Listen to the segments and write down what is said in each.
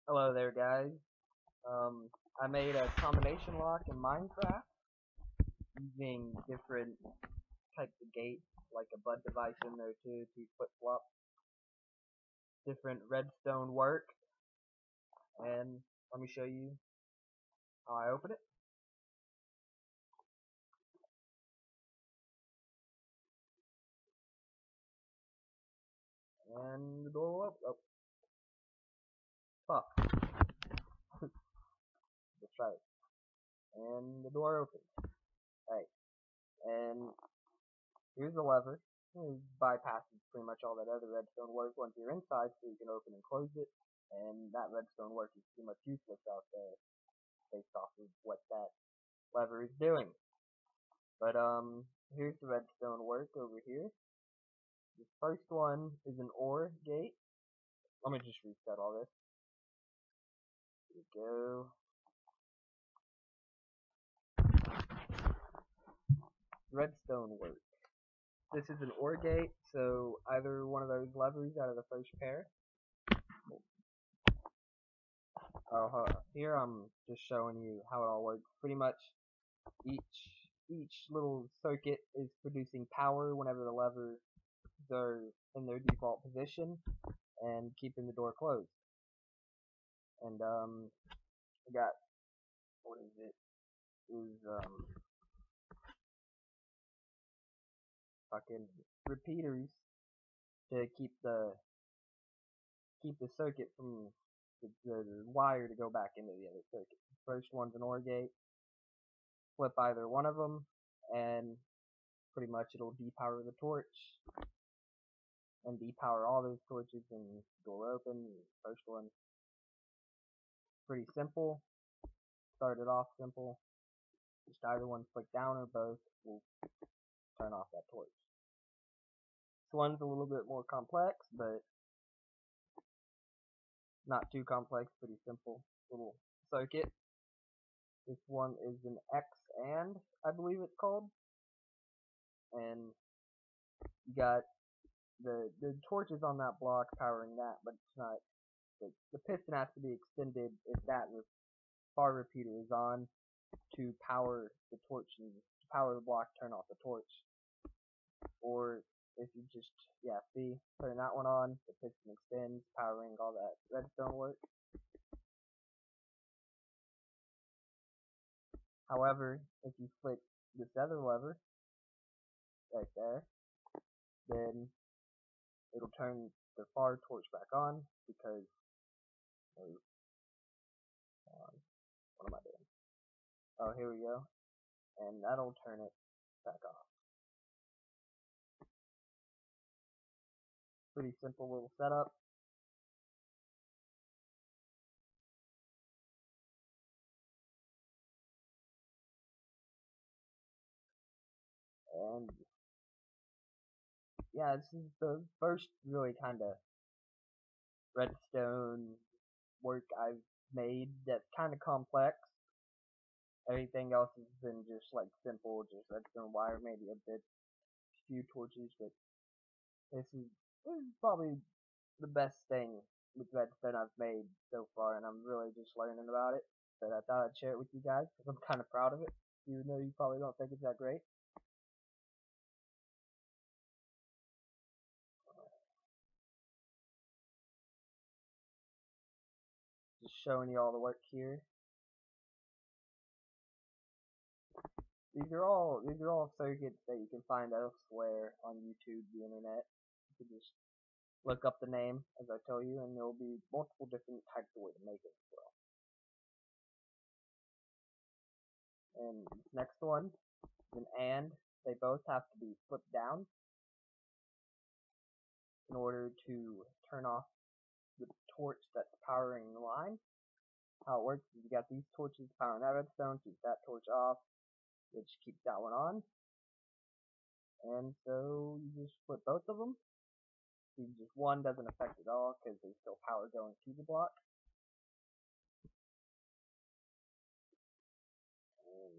Hello there, guys. I made a combination lock in Minecraft using different types of gates, like a bud device in there too, to flip flop. Different redstone work, and let me show you how I open it. And the door will open. Oh, fuck. Let's try it. And the door opens. Right. And here's the lever. It bypasses pretty much all that other redstone work once you're inside, so you can open and close it. And that redstone work is pretty much useless out there based off of what that lever is doing. But here's the redstone work over here. The first one is an OR gate. Let me just reset all this. Here we go. Redstone work. This is an OR gate, so either one of those levers out of the first pair. Here I'm just showing you how it all works. Pretty much each little circuit is producing power whenever the levers are in their default position and keeping the door closed. And I got, what is it? Fucking repeaters to keep the circuit from the wire to go back into the other circuit. The first one's an OR gate. Flip either one of them, and pretty much it'll depower the torch and depower all those torches, and door open. First one, pretty simple. Started off simple. Just either one flick down or both will turn off that torch. This one's a little bit more complex, but not too complex, pretty simple little circuit. This one is an X and I believe it's called. And you got the torches on that block powering that, but it's not, the piston has to be extended if that bar repeater is on to power the torch and to power the block, turn off the torch. Or if you just, see, turn that one on, the piston extends, powering all that redstone work. However, if you flick this other lever, right there, then it'll turn the far torch back on, because, what am I doing? Oh, here we go. And that'll turn it back off. Pretty simple little setup. And yeah, this is the first really kind of redstone work I've made that's kind of complex. Everything else has been just like simple, just redstone wire, maybe a few torches, but this is probably the best thing with redstone I've made so far, and I'm really just learning about it. But I thought I'd share it with you guys because I'm kind of proud of it, even though you probably don't think it's that great. Just showing you all the work here. These are all circuits that you can find elsewhere on YouTube, the internet. You can just look up the name, as I tell you, and there will be multiple different types of way to make it as well. And this next one is an AND. They both have to be flipped down in order to turn off the torch that's powering the line. How it works is you got these torches powering that redstone, keep that torch off, which keeps that one on. And so you just flip both of them. Just one doesn't affect at all because there's still power going to the block. And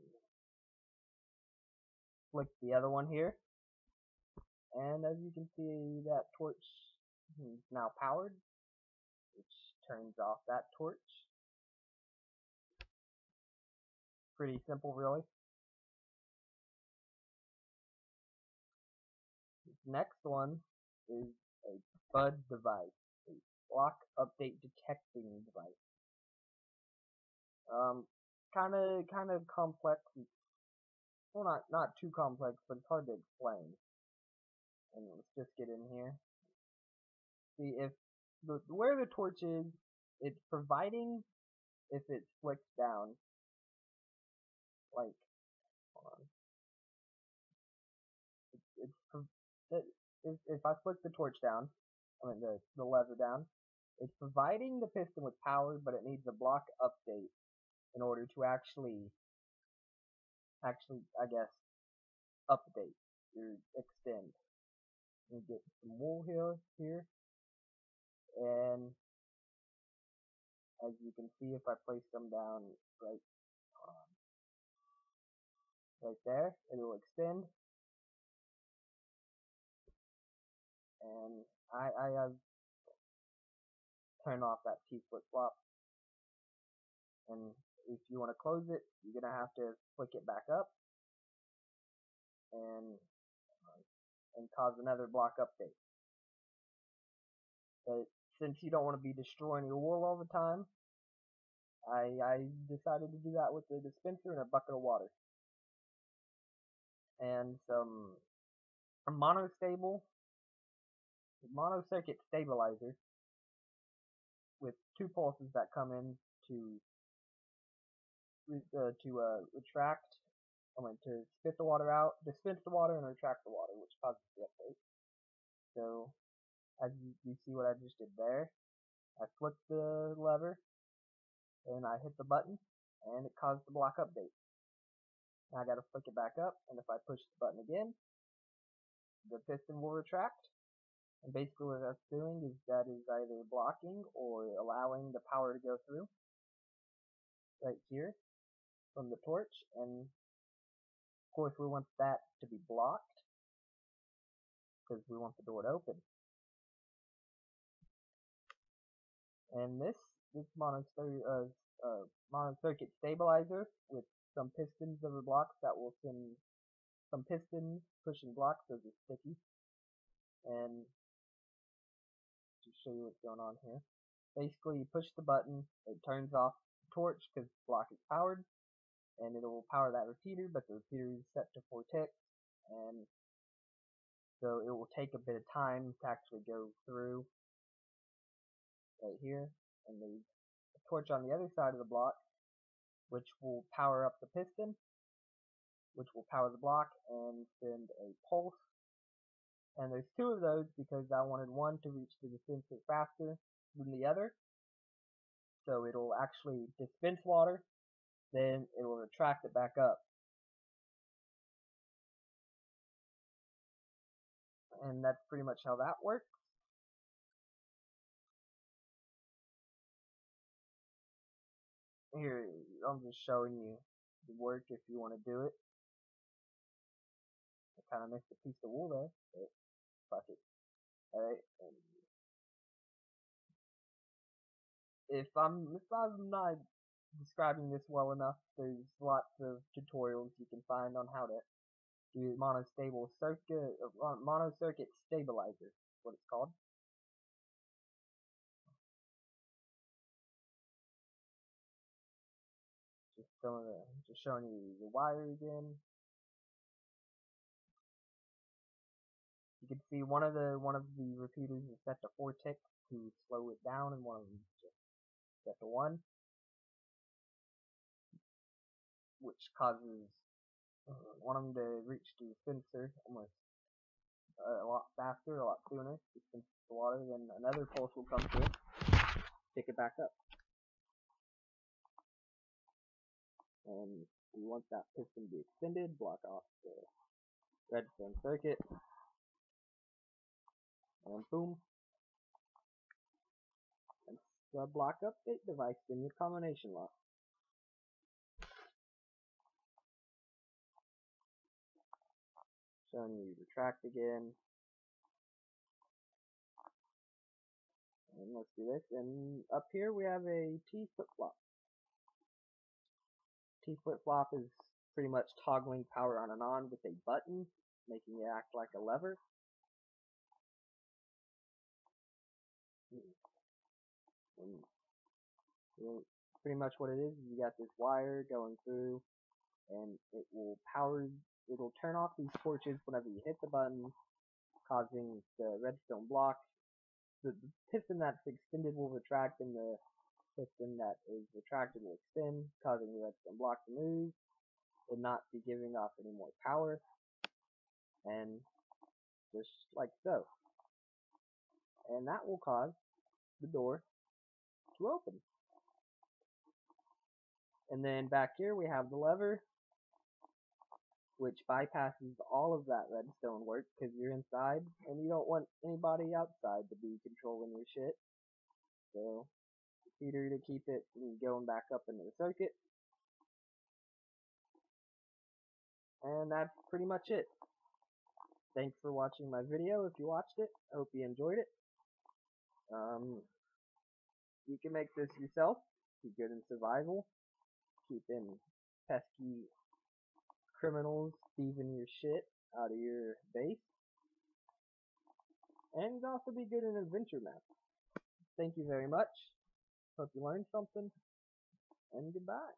flick the other one here. And as you can see, that torch is now powered. which turns off that torch. Pretty simple, really. This next one is a BUD device, a block update detecting device. Kind of complex. Well, not too complex, but it's hard to explain. And let's just get in here. See, if where the torch is, it's providing if it flicks down. Like, hold on. If I flick the torch down, I mean the lever down, it's providing the piston with power, but it needs a block update in order to actually, I guess, update or extend. Let me get some wool here, and as you can see, if I place them down right there, it will extend. And I have turned off that T flip-flop. And if you want to close it, you're gonna have to flick it back up and cause another block update. But since you don't want to be destroying your wool all the time, I decided to do that with the dispenser and a bucket of water and some monocircuit stabilizer with 2 pulses that come in to retract, to spit the water out, dispense the water, and retract the water, which causes the update. So, as you see what I just did there, I flipped the lever, and I hit the button, and it caused the block update. Now I gotta flick it back up, and if I push the button again, the piston will retract. And basically what that's doing is that is either blocking or allowing the power to go through right here from the torch, and of course we want that to be blocked because we want the door to open. And this monocircuit stabilizer with some pistons over blocks that will send some pistons pushing blocks, those are sticky. And to show you what's going on here, basically you push the button, it turns off the torch because the block is powered, and it will power that repeater, but the repeater is set to 4 ticks, and so it will take a bit of time to actually go through right here. And there's a torch on the other side of the block, which will power up the piston, which will power the block and send a pulse. And there's 2 of those because I wanted one to reach the dispenser faster than the other. So it'll actually dispense water, then it will retract it back up. And that's pretty much how that works. Here, I'm just showing you the work if you want to do it. I kind of missed a piece of wool there, but fuck it. Alright, if I'm not describing this well enough, there's lots of tutorials you can find on how to do monosircuit stabilizer, what it's called. Just showing you the wire again. You can see one of the repeaters is set to 4 ticks to slow it down, and one of them is just set to 1, which causes one of them to reach the dispenser almost a lot faster, a lot sooner, dispense the water. Then another pulse will come through, pick it back up, and we want that piston to be extended, block off the redstone circuit, and boom, that's the block update device in your combination lock. Showing you retract again, and let's do this. And up here we have a T flip-flop. T flip-flop is pretty much toggling power on and on with a button, making it act like a lever. And pretty much what it is you got this wire going through, and it'll turn off these torches whenever you hit the button, causing the redstone block. The piston that's extended will retract, and the piston that is retracted will extend, causing the redstone block to move and not be giving off any more power. And just like so. And that will cause the door to open. And then back here we have the lever, which bypasses all of that redstone work because you're inside and you don't want anybody outside to be controlling your shit. So it's easier to keep it from going back up into the circuit. And that's pretty much it. Thanks for watching my video if you watched it. I hope you enjoyed it. You can make this yourself. Be good in survival. Keeping pesky criminals thieving your shit out of your base. And also be good in adventure maps. Thank you very much. Hope you learned something. And goodbye.